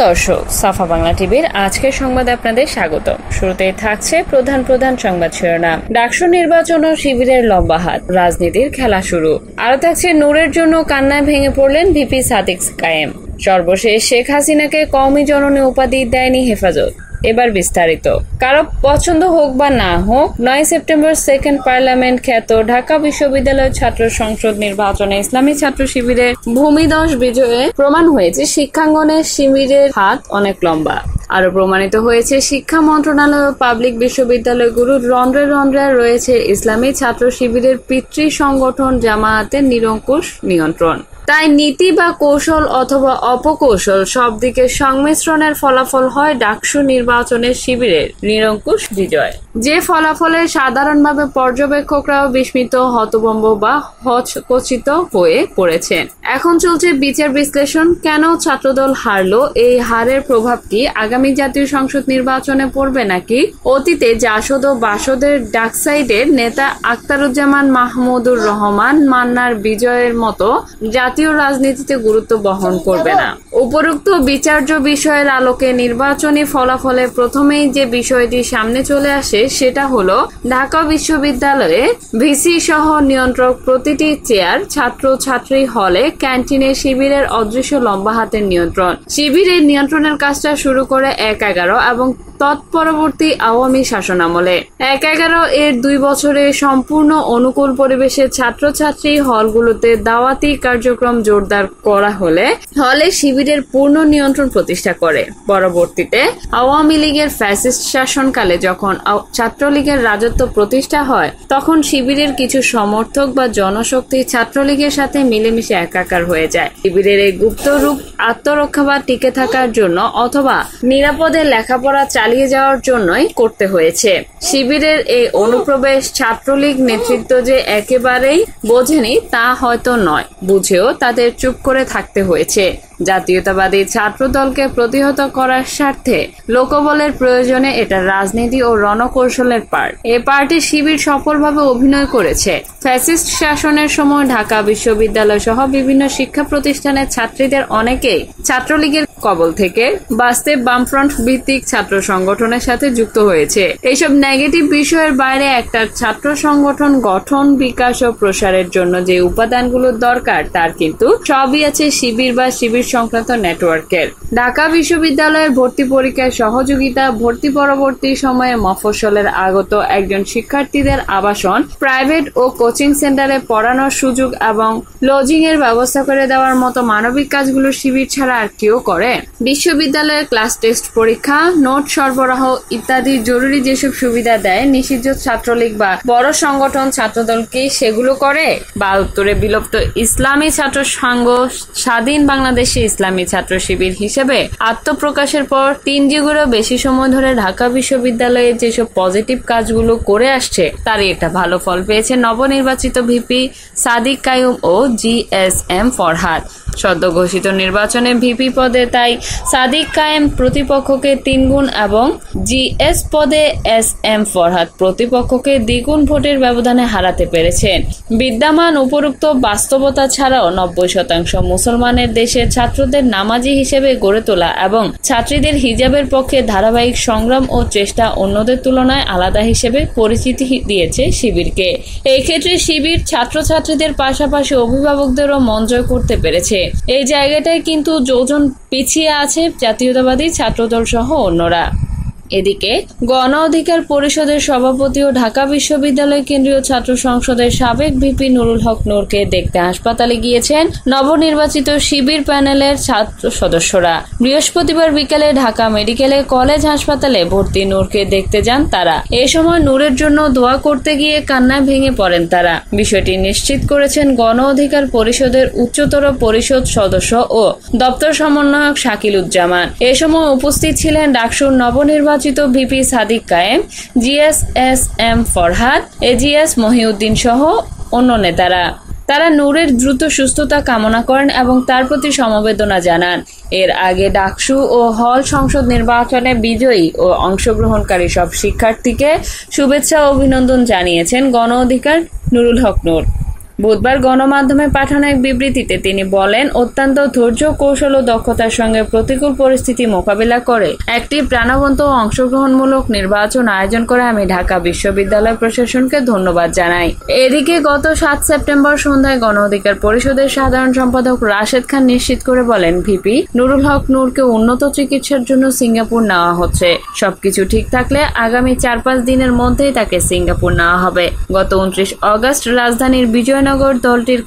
দর্শক, সাফা বাংলা টিভির আজকের সংবাদে আপনাদের স্বাগত। শুরুতেই থাকছে প্রধান সংবাদ শিরোনাম। ডাকসু নির্বাচন ও শিবিরের লম্বা হাত, রাজনীতির খেলা শুরু। আরো থাকছে নূরের জন্য কান্নায় ভেঙে পড়লেন ভিপি সাদিক কায়েম। সর্বশেষ শেখ হাসিনাকে কওমি জননী উপাধি দেয়নি হেফাজত। এবার বিস্তারিত। কারো পছন্দ হোক বা না হোক, 9 সেপ্টেম্বর সেকেন্ড পার্লামেন্ট খ্যাত ঢাকা বিশ্ববিদ্যালয় ছাত্র সংসদ নির্বাচনে ইসলামী ছাত্র শিবিরের ভূমিধস বিজয়ে প্রমাণ হয়েছে শিক্ষাঙ্গনে শিবিরের হাত অনেক লম্বা। আরো প্রমাণিত হয়েছে শিক্ষা মন্ত্রণালয় ও পাবলিক বিশ্ববিদ্যালয়গুলোর রন্ধ্রে রন্ধ্রে রয়েছে ইসলামী ছাত্র শিবিরের পিতৃ সংগঠন জামায়াতের নিরঙ্কুশ নিয়ন্ত্রণ। তাই নীতি বা কৌশল অথবা অপকৌশল সব দিকের সংমিশ্রণের ফলাফল হয় ডাকসু নির্বাচনের শিবিরের নিরঙ্কুশ বিজয়, যে ফলাফলে সাধারণভাবে পর্যবেক্ষকরাও বিস্মিত, হতভম্ব বা হচকিত হয়ে পড়েছেন। এখন চলছে বিচার বিশ্লেষণ। কেন ছাত্রদল হারলো? এই হারের প্রভাব কি আগামী জাতীয় সংসদ নির্বাচনে পড়বে, নাকি অতীতে জাসদ ও বাসদের ডাকসাইডের নেতা আখতারুজ্জামান মাহমুদুর রহমান মান্নার বিজয়ের মতো জাতীয় রাজনীতিতে গুরুত্ব বহন করবে না? উপরোক্ত বিচার্য বিষয়ের আলোকে নির্বাচনী ফলাফলে প্রথমেই যে বিষয়টি সামনে চলে আসে সেটা হলো ঢাকা বিশ্ববিদ্যালয়ে ভিসি সহ নিয়ন্ত্রক প্রতিটি চেয়ার, ছাত্র ছাত্রী হলে, ক্যান্টিনে শিবিরের অদৃশ্য লম্বা হাতের নিয়ন্ত্রণ। শিবিরের নিয়ন্ত্রণের কাজটা শুরু করে 1/11 এবং তৎপরবর্তী আওয়ামী শাসনামলে। 1/11 এর 2 বছরে সম্পূর্ণ অনুকূল পরিবেশে ছাত্রছাত্রী হলগুলোতে দাওয়াতি কার্যক্রম জোরদার করা হলে হলে শিবিরের পূর্ণ নিয়ন্ত্রণ প্রতিষ্ঠা করে। পরবর্তীতে আওয়ামী লীগের ফ্যাসিস্ট শাসনকালে যখন ছাত্রলীগের রাজত্ব প্রতিষ্ঠা হয়, তখন শিবিরের কিছু সমর্থক বা জনশক্তি ছাত্রলীগের সাথে মিলেমিশে একাকার হয়ে যায়। শিবিরের এই গুপ্ত রূপ আত্মরক্ষা টিকে থাকার জন্য অথবা নিরাপদে লেখাপড়া চালিয়ে যাওয়ার জন্যই করতে হয়েছে। শিবিরের এই অনুপ্রবেশ ছাত্রলীগ নেতৃত্ব যে একেবারেই বোঝেনি তা হয়তো নয়, বুঝেও তাদের চুপ করে থাকতে হয়েছে। জাতীয়তাবাদী ছাত্র দলকে প্রতিহত করার স্বার্থে লোকবলের প্রয়োজনে এটা রাজনীতি ও রণকৌশলের পার্ট। এ পার্টি শিবির সফলভাবে অভিনয় করেছে। ফ্যাসিস্ট শাসনের সময় ঢাকা বিশ্ববিদ্যালয় সহ বিভিন্ন শিক্ষা প্রতিষ্ঠানের ছাত্রীদের অনেকেই ছাত্রলীগের কবল থেকে বাঁচতে বামফ্রন্ট ভিত্তিক ছাত্র সংগঠনের সাথে যুক্ত হয়েছে। এইসব নেগেটিভ বিষয়ের বাইরে একটা ছাত্র সংগঠন গঠন, বিকাশ ও প্রসারের জন্য যে উপাদানগুলো দরকার তার কিন্তু সবই আছে শিবির বা শিবির সংক্রান্ত নেটওয়ার্কের। ঢাকা বিশ্ববিদ্যালয়ের ভর্তি পরীক্ষায় সহযোগিতা, ভর্তি পরবর্তী সময়ে মফস্বলের আগত একজন শিক্ষার্থীদের আবাসন, প্রাইভেট ও কোচিং সেন্টারে পড়ানোর সুযোগ এবং লজিং এর ব্যবস্থা করে দেওয়ার মতো মানবিক কাজগুলো শিবির ছাড়া আর কেউ করে? বিশ্ববিদ্যালয়ের ক্লাস টেস্ট পরীক্ষা, নোট সরবরাহ ইত্যাদি জরুরি যেসব সুবিধা দেয় নিষিদ্ধ ছাত্রলীগ বা বড় সংগঠন ছাত্রদল কি সেগুলো করে? 72-এ বিলুপ্ত ইসলামী ছাত্র সংঘ স্বাধীন বাংলাদেশে ইসলামী ছাত্র শিবির হিসেবে আত্মপ্রকাশের পর 3 যুগেরও বেশি সময় ধরে ঢাকা বিশ্ববিদ্যালয়ে যেসব পজিটিভ কাজগুলো করে আসছে তারই একটা ভালো ফল পেয়েছে নবনির্বাচিত ভিপি সাদিক কায়ুম ও জিএসএম ফরহাদ। সদ্য ঘোষিত নির্বাচনে ভিপি পদে তাই সাদিক কায়েম প্রতিপক্ষকে 3 গুণ এবং জিএস পদে এসএম ফরহাদ প্রতিপক্ষকে 2 গুণ ভোটের ব্যবধানে হারাতে পেরেছেন। বিদ্যমান উপরোক্ত বাস্তবতা ছাড়াও 90% মুসলমানের দেশে ছাত্রদের নামাজি হিসেবে গড়ে তোলা এবং ছাত্রীদের হিজাবের পক্ষে ধারাবাহিক সংগ্রাম ও চেষ্টা অন্যদের তুলনায় আলাদা হিসেবে পরিচিতি দিয়েছে শিবিরকে। এই ক্ষেত্রে শিবির ছাত্রছাত্রীদের পাশাপাশি অভিভাবকদেরও মন জয় করতে পেরেছে। এই জায়গাটায় কিন্তু যোজন পিছিয়ে আছে জাতীয়তাবাদী ছাত্রদল সহ অন্যরা। এদিকে গণ অধিকার পরিষদের সভাপতি ও ঢাকা বিশ্ববিদ্যালয় কেন্দ্রীয় ছাত্র সংসদের সাবেক ভিপি নুরুল হক নূরকে দেখতে হাসপাতালে গিয়েছেন নবনির্বাচিত শিবির প্যানেলের ছাত্র সদস্যরা। বৃহস্পতিবার বিকেলে ঢাকা মেডিকেল কলেজ হাসপাতালে ভর্তি নূরকে দেখতে যান তারা। এ সময় নূরের জন্য দোয়া করতে গিয়ে কান্নায় ভেঙে পড়েন তারা। বিষয়টি নিশ্চিত করেছেন গণ অধিকার পরিষদের উচ্চতর পরিষদ সদস্য ও দপ্তর সমন্বয়ক শাকিলুজ্জামান। এ সময় উপস্থিত ছিলেন ডাকসুর নবনির্বাচিত ভিপি সাদিক কায়েম, জিএসএসএম ফরহাদ, এজিএস মহিউদ্দিন সহ অন্য নেতারা। তারা নূরের দ্রুত সুস্থতা কামনা করেন এবং তার প্রতি সমবেদনা জানান। এর আগে ডাকসু ও হল সংসদ নির্বাচনে বিজয়ী ও অংশগ্রহণকারী সব শিক্ষার্থীকে শুভেচ্ছা ও অভিনন্দন জানিয়েছেন গণ অধিকার নুরুল হক নূর। বুধবার গণমাধ্যমে পাঠানো এক বিবৃতিতে তিনি বলেন, অত্যন্ত ধৈর্য, কৌশল ও দক্ষতার সঙ্গে প্রতিকূল পরিস্থিতি মোকাবিলা করে একটি প্রাণবন্ত ও অংশগ্রহণমূলক নির্বাচন আয়োজন করে আমি ঢাকা বিশ্ববিদ্যালয় প্রশাসনকে ধন্যবাদ জানাই। এদিকে গত 7 সেপ্টেম্বর সন্ধ্যায় গণ অধিকার পরিষদের সাধারণ সম্পাদক রাশেদ খান নিশ্চিত করে বলেন, ভিপি নুরুল হক নূরকে উন্নত চিকিৎসার জন্য সিঙ্গাপুর নেওয়া হচ্ছে। সবকিছু ঠিক থাকলে আগামী 4-5 দিনের মধ্যেই তাকে সিঙ্গাপুর নেওয়া হবে। গত 29 অগস্ট রাজধানীর বিজয়নগর দলটির